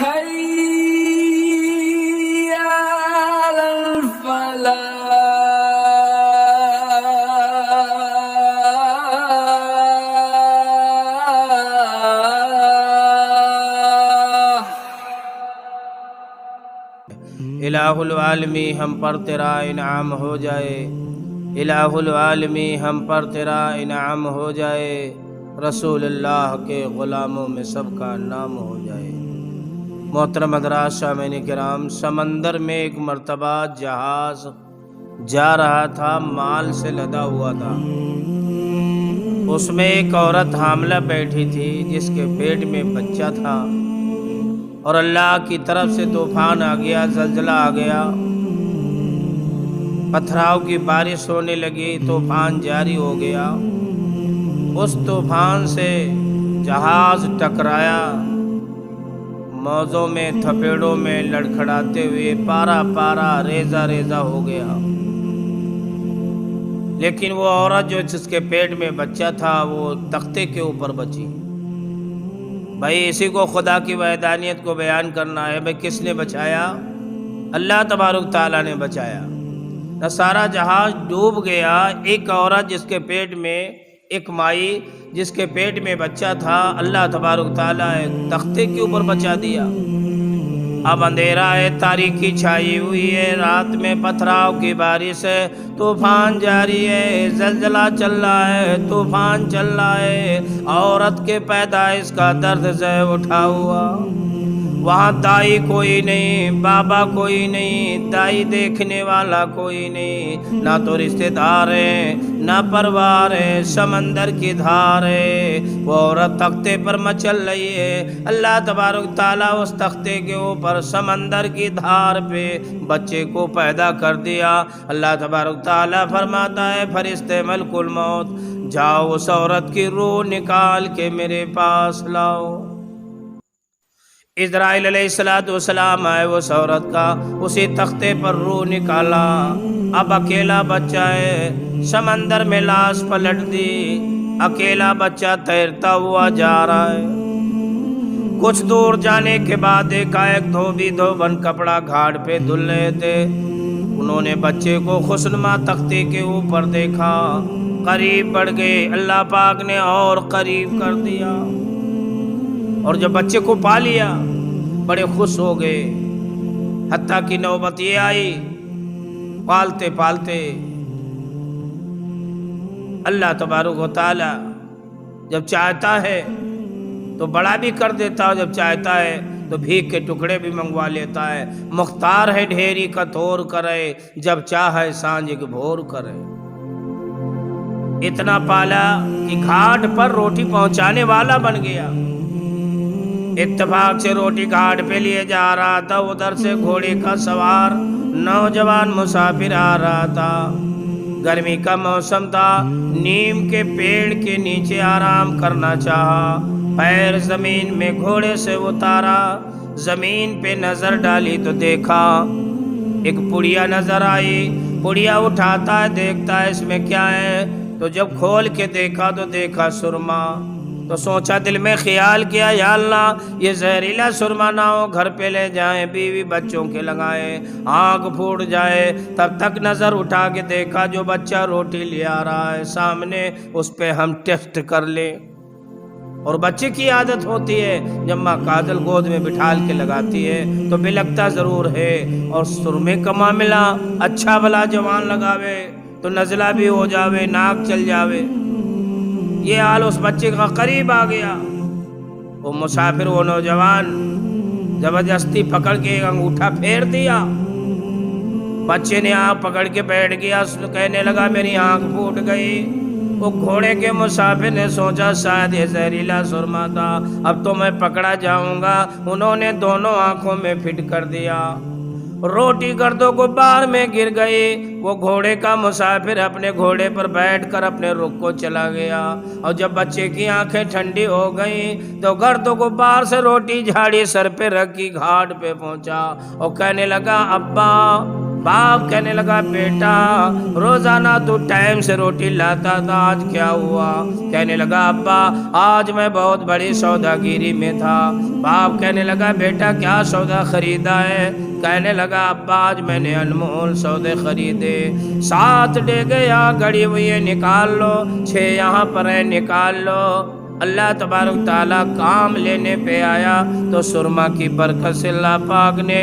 حي على الفلاح. الہ العالمی ہم پر تیرا انعام ہو جائے، الہ العالمی ہم پر تیرا انعام ہو جائے، رسول اللہ کے غلاموں میں سب کا نام ہو جائے۔ محترم حضرات، سامعین کرام، سمندر میں ایک مرتبہ جہاز جا رہا تھا، مال سے لدا ہوا تھا۔ اس میں ایک عورت حاملہ بیٹھی تھی جس کے پیٹ میں بچہ تھا، اور اللہ کی طرف سے طوفان آ گیا، زلزلہ آ گیا، پتھراؤ کی بارش ہونے لگی، طوفان جاری ہو گیا۔ اس طوفان سے جہاز ٹکرایا، موجوں میں تھپیڑوں میں لڑکھڑاتے ہوئے پارا پارا ریزہ ریزہ ہو گیا۔ لیکن وہ عورت جو جس کے پیٹ میں بچہ تھا وہ تختے کے اوپر بچی۔ بھائی اسی کو خدا کی وحدانیت کو بیان کرنا ہے۔ بھائی کس نے بچایا؟ اللہ تبارک تعالیٰ نے بچایا۔ نہ سارا جہاز ڈوب گیا، ایک عورت جس کے پیٹ میں، ایک مائی جس کے پیٹ میں بچہ تھا، اللہ تبارک تعالیٰ تختے کے اوپر بچا دیا۔ اب اندھیرا ہے، تاریکی چھائی ہوئی ہے، رات میں پتھراؤ کی بارش ہے، طوفان جاری ہے، زلزلہ چل رہا ہے، طوفان چل رہا ہے، عورت کے پیدائش کا درد سے اٹھا ہوا۔ وہاں دائی کوئی نہیں، بابا کوئی نہیں، دائی دیکھنے والا کوئی نہیں، نہ تو رشتہ دار ہیں نہ پروار ہے، سمندر کی دھار ہے۔ وہ عورت تختے پر مچل رہی ہے، اللہ تبارک تعالیٰ اس تختے کے اوپر سمندر کی دھار پہ بچے کو پیدا کر دیا۔ اللہ تبارک تعالیٰ فرماتا ہے فرشتے ملک الموت جاؤ اس عورت کی روح نکال کے میرے پاس لاؤ۔ اسرائیل علیہ السلام آئے، اس عورت کا اسی تختے پر روح نکالا۔ اب اکیلا بچہ ہے، سمندر میں لاش پلٹ دی، اکیلا بچہ تیرتا ہوا جا رہا ہے۔ کچھ دور جانے کے بعد دیکھا ایک دھوبن کپڑا گھاٹ پہ دھل رہے تھے۔ انہوں نے بچے کو خوشنما تختے کے اوپر دیکھا، قریب بڑھ گئے، اللہ پاک نے اور قریب کر دیا، اور جب بچے کو پا لیا بڑے خوش ہو گئے۔ حتیٰ کہ نوبت یہ آئی، پالتے پالتے اللہ تبارک و تعالی جب چاہتا ہے تو بڑا بھی کر دیتا ہے، جب چاہتا ہے تو بھیک کے ٹکڑے بھی منگوا لیتا ہے۔ مختار ہے ڈھیری کا تھور کرے، جب چاہے سانج کے بھور کرے۔ اتنا پالا کہ گھاٹ پر روٹی پہنچانے والا بن گیا۔ اتفاق سے روٹی گھاٹ پہ لیے جا رہا تھا، ادھر سے گھوڑے کا سوار نوجوان مسافر آ رہا تھا۔ گرمی کا موسم تھا، نیم کے پیڑ کے نیچے آرام کرنا چاہا، پیر زمین میں گھوڑے سے اتارا، زمین پہ نظر ڈالی تو دیکھا ایک پڑیا نظر آئی۔ پڑیا اٹھاتا ہے، دیکھتا ہے اس میں کیا ہے، تو جب کھول کے دیکھا تو دیکھا سرما۔ تو سوچا دل میں خیال کیا، یا اللہ یہ زہریلا سرما نہ ہو، گھر پہ لے جائیں، بیوی بچوں کے لگائیں، آنکھ پھوٹ جائے۔ تب تک نظر اٹھا کے دیکھا جو بچہ روٹی لے آ رہا ہے سامنے، اس پہ ہم ٹیسٹ کر لیں۔ اور بچے کی عادت ہوتی ہے جب ماں کاجل گود میں بٹھال کے لگاتی ہے تو بلکتا ضرور ہے، اور سرمے کا معاملہ اچھا بھلا جوان لگاوے تو نزلہ بھی ہو جاوے، ناک چل جاوے۔ یہ حال اس بچے کا قریب آ گیا۔ وہ مسافر، وہ نوجوان زبردستی پکڑ کے ایک انگوٹھا پھیر دیا۔ بچے نے آنکھ پکڑ کے بیٹھ گیا، کہنے لگا میری آنکھ پھوٹ گئی۔ وہ گھوڑے کے مسافر نے سوچا شاید یہ زہریلا سرما تھا، اب تو میں پکڑا جاؤں گا۔ انہوں نے دونوں آنکھوں میں فٹ کر دیا، روٹی گرد و غبار میں گر گئی۔ وہ گھوڑے کا مسافر اپنے گھوڑے پر بیٹھ کر اپنے رخ کو چلا گیا، اور جب بچے کی آنکھیں ٹھنڈی ہو گئیں تو گرد و غبار سے روٹی جھاڑی، سر پہ رکھی، گھاٹ پہ پہنچا اور کہنے لگا ابا باپ کہنے لگا بیٹا روزانہ تو ٹائم سے روٹی لاتا تھا، آج کیا ہوا؟ کہنے لگا ابا آج میں بہت بڑی سوداگیری میں تھا۔ باپ کہنے لگا بیٹا کیا سودا خریدا ہے؟ کہنے لگا ابا آج میں نے انمول سودے خریدے، 7 ڈیگے یہاں گڑی ہوئی ہے نکال لو، 6 یہاں پر ہے نکال لو۔ اللہ تبارک تعالیٰ کام لینے پہ آیا تو سرما کی برکت سے اللہ پاک نے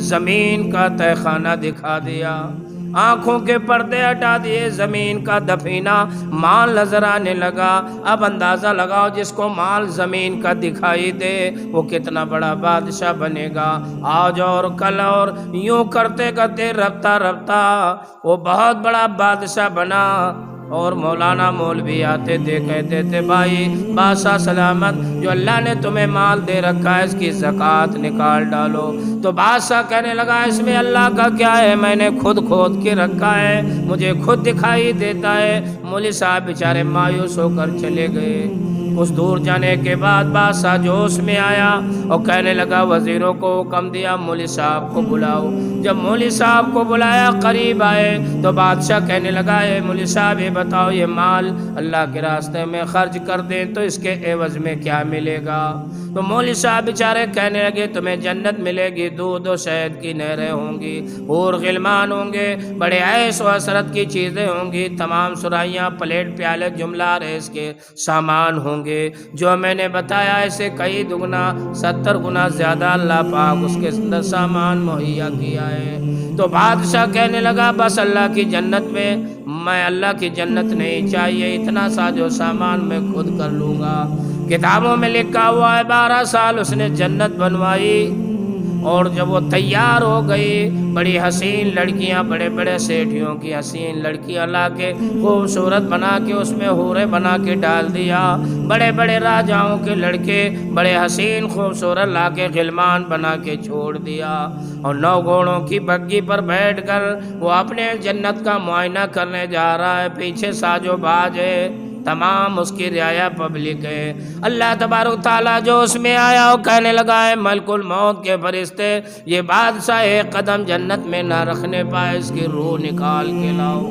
زمین کا تہہ خانہ دکھا دیا، آنکھوں کے پردے ہٹا دیے، زمین کا دفینہ مال نظر آنے لگا۔ اب اندازہ لگاؤ جس کو مال زمین کا دکھائی دے وہ کتنا بڑا بادشاہ بنے گا۔ آج اور کل اور یوں کرتے کرتے رفتہ رفتہ وہ بہت بڑا بادشاہ بنا۔ اور مولانا مولوی آتے تھے کہتے تھے بھائی بادشاہ سلامت جو اللہ نے تمہیں مال دے رکھا ہے اس کی زکوٰۃ نکال ڈالو۔ تو بادشاہ کہنے لگا اس میں اللہ کا کیا ہے، میں نے خود کھود کے رکھا ہے، مجھے خود دکھائی دیتا ہے۔ مولوی صاحب بیچارے مایوس ہو کر چلے گئے۔ کچھ دور جانے کے بعد بادشاہ جوش میں آیا اور کہنے لگا وزیروں کو حکم دیا مولوی صاحب کو بلاؤ۔ جب مولوی صاحب کو بلایا قریب آئے تو بادشاہ کہنے لگا اے مولوی صاحب یہ بتاؤ یہ مال اللہ کے راستے میں خرچ کر دیں تو اس کے عوض میں کیا ملے گا؟ تو مولوی صاحب بیچارے کہنے لگے تمہیں جنت ملے گی، دودھ و شہد کی نہریں ہوں گی، حور غلمان ہوں گے، بڑے عیش و حسرت کی چیزیں ہوں گی، تمام سرائیاں پلیٹ پیالے جملہ ریس کے سامان ہوں گے، جو میں نے بتایا اسے کئی دگنا 70 گنا زیادہ اللہ پاک اس کے اندر سامان مہیا کیا ہے۔ تو بادشاہ کہنے لگا بس اللہ کی جنت میں میں اللہ کی جنت نہیں چاہیے، اتنا سا جو سامان میں خود کر لوں گا۔ کتابوں میں لکھا ہوا ہے 12 سال اس نے جنت بنوائی، اور جب وہ تیار ہو گئی بڑی حسین لڑکیاں، بڑے بڑے سیٹھیوں کی حسین لڑکیاں لا کے خوبصورت بنا کے اس میں حوریں بنا کے ڈال دیا، بڑے بڑے راجاؤں کے لڑکے بڑے حسین خوبصورت لا کے غلمان بنا کے چھوڑ دیا، اور 9 گھوڑوں کی بگی پر بیٹھ کر وہ اپنے جنت کا معائنہ کرنے جا رہا ہے۔ پیچھے ساجو باج ہے، تمام اس کی رعایا پبلک ہے۔ اللہ تبارک تعالیٰ جو اس میں آیا وہ کہنے لگا ہے ملک الموت کے فرشتے یہ بادشاہ ایک قدم جنت میں نہ رکھنے پائے، اس کی روح نکال کے لاؤ۔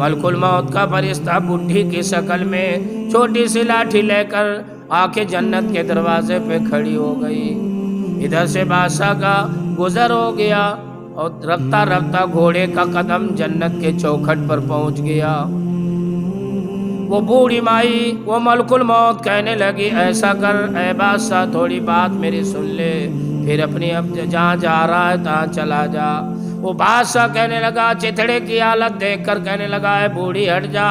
ملک الموت کا فرشتہ بڈھی کی شکل میں چھوٹی سی لاٹھی لے کر آ کے جنت کے دروازے پہ کھڑی ہو گئی۔ ادھر سے بادشاہ کا گزر ہو گیا اور رفتہ رفتہ گھوڑے کا قدم جنت کے چوکھٹ پر پہنچ گیا۔ وہ بوڑھی مائی وہ ملک الموت کہنے لگی ایسا کر اے بادشاہ تھوڑی بات میری سن لے، پھر اپنی اب جہاں جا رہا ہے تہاں چلا جا۔ وہ بادشاہ کہنے لگا چتھڑے کی حالت دیکھ کر کہنے لگا اے بوڑھی ہٹ جا،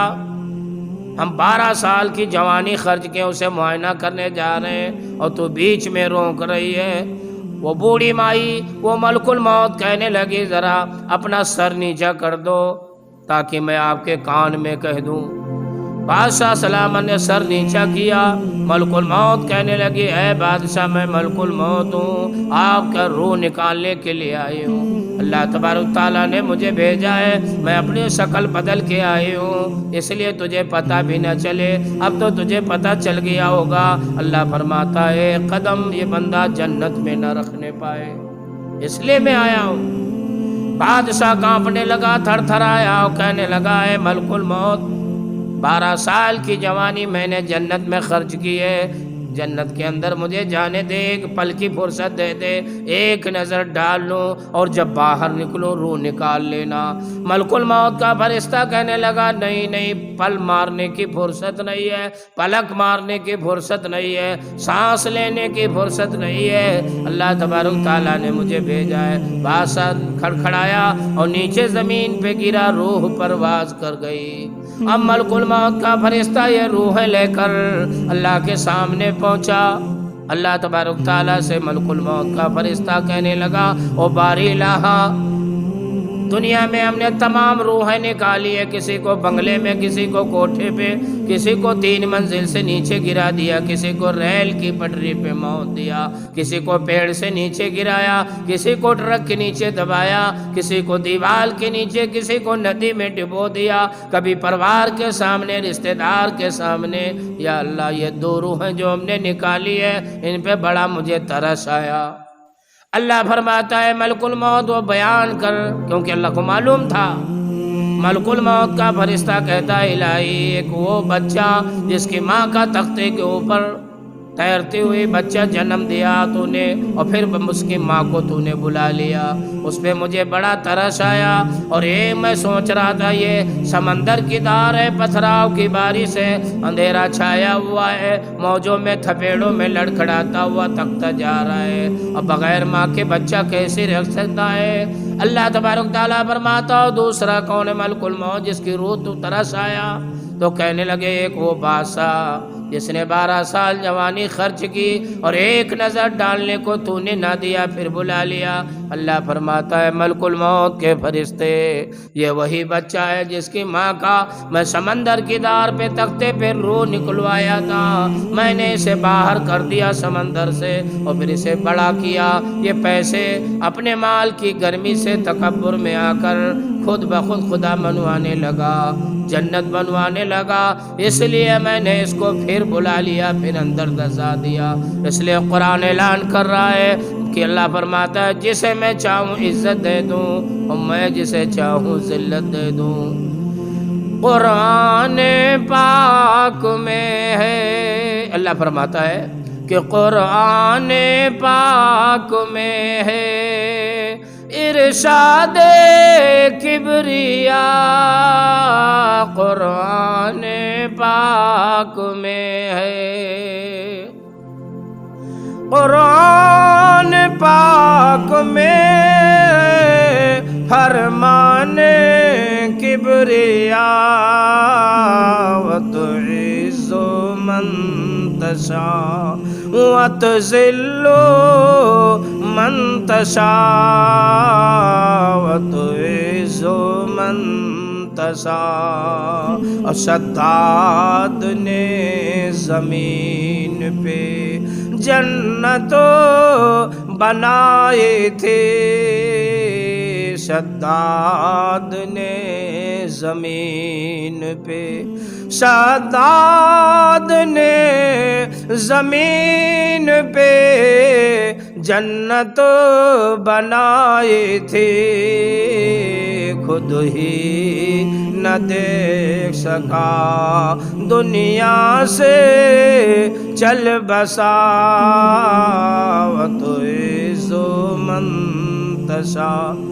ہم 12 سال کی جوانی خرچ کے اسے معائنہ کرنے جا رہے ہیں اور تو بیچ میں روک رہی ہے۔ وہ بوڑھی مائی وہ ملک الموت کہنے لگی ذرا اپنا سر نیچا کر دو تاکہ میں آپ کے کان میں کہہ دوں۔ بادشاہ سلامت نے سر نیچا کیا۔ ملک الموت کہنے لگی اے بادشاہ میں ملک الموت ہوں، آپ کا روح نکالنے کے لیے آئی ہوں، اللہ تبارک تعالیٰ نے مجھے بھیجا ہے، میں اپنی شکل بدل کے آئی ہوں اس لیے تجھے پتہ بھی نہ چلے، اب تو تجھے پتہ چل گیا ہوگا۔ اللہ فرماتا ہے قدم یہ بندہ جنت میں نہ رکھنے پائے اس لیے میں آیا ہوں۔ بادشاہ کانپنے لگا، تھر تھر آیا اور کہنے لگا اے ملک الموت 12 سال کی جوانی میں نے جنت میں خرچ کی ہے، جنت کے اندر مجھے جانے دے، ایک پل کی فرصت دے دے، ایک نظر ڈال لوں اور جب باہر نکلوں روح نکال لینا۔ ملک الموت کا فرشتہ کہنے لگا نہیں نہیں، پل مارنے کی فرصت نہیں ہے، پلک مارنے کی فرصت نہیں ہے، سانس لینے کی فرصت نہیں ہے، اللہ تبارک تعالیٰ نے مجھے بھیجا ہے۔ بادشاہ کھڑکھڑایا اور نیچے زمین پہ گرا، روح پرواز کر گئی۔ اب ملک الموت کا فرشتہ یہ روح لے کر اللہ کے سامنے پہنچا۔ اللہ تبارک تعالیٰ سے ملک الموت کا فرشتہ کہنے لگا او باری الہا، دنیا میں ہم نے تمام روحیں نکالی ہے، کسی کو بنگلے میں، کسی کو کوٹھے پہ، کسی کو 3 منزل سے نیچے گرا دیا، کسی کو ریل کی پٹری پہ موت دیا، کسی کو پیڑ سے نیچے گرایا، کسی کو ٹرک کے نیچے دبایا، کسی کو دیوار کے نیچے، کسی کو ندی میں ڈبو دیا، کبھی پریوار کے سامنے، رشتہ دار کے سامنے۔ یا اللہ یہ 2 روحیں جو ہم نے نکالی ہے ان پہ بڑا مجھے ترس آیا، اللہ فرماتا ہے ملک الموت وہ بیان کر، کیونکہ اللہ کو معلوم تھا۔ ملک الموت کا فرشتہ کہتا ہے الہی ایک وہ بچہ جس کی ماں کا تختے کے اوپر تیرتے ہوئے بچہ جنم دیا تو نے، اور پھر اس کی ماں کو تو نے بلا لیا، اس پہ مجھے بڑا ترس آیا، اور میں سوچ رہا تھا یہ سمندر کی دار ہے، پتھراؤ کی بارش ہے، اندھیرا چھایا ہوا ہے، موجوں میں تھپیڑوں میں لڑکھڑاتا ہوا تھکتا جا رہا ہے، اور بغیر ماں کے بچہ کیسے رہ سکتا ہے؟ اللہ تبارک تعالیٰ فرماتا ہو دوسرا کون ہے ملک الموت جس کی روح تو ترس آیا؟ تو کہنے لگے ایک وہ بادشاہ جس نے 12 سال جوانی خرچ کی اور ایک نظر ڈالنے کو تو نے نہ دیا، پھر بلا لیا۔ اللہ فرماتا ہے ملک الموت کے فرشتے یہ وہی بچہ ہے جس کی ماں کا میں سمندر کی دار پہ تختے پہ روح نکلوایا تھا، میں نے اسے باہر کر دیا سمندر سے اور پھر اسے بڑا کیا۔ یہ پیسے اپنے مال کی گرمی سے تکبر میں آ کر خود بخود خدا بنوانے لگا، جنت بنوانے لگا، اس لیے میں نے اس کو پھر بلا لیا، پھر اندر دھسا دیا۔ اس لیے قرآن اعلان کر رہا ہے کہ اللہ فرماتا ہے جسے میں چاہوں عزت دے دوں اور میں جسے چاہوں ذلت دے دوں۔ قرآن پاک میں ہے، اللہ فرماتا ہے کہ قرآن پاک میں ہے ارشاد کبریا، قرآن پاک میں ہے، قرآن پاک میں فرمان کبریا، وتعز من تشاء وتذل من تشاء، وتعز من تشاء۔ اور شداد نے زمین پہ جنت بنائے تھے، شداد نے زمین پہ، شداد نے زمین پہ جنت بنائے تھے، خود ہی نہ دیکھ سکا دنیا سے چل بسا، وتعز من تشاء۔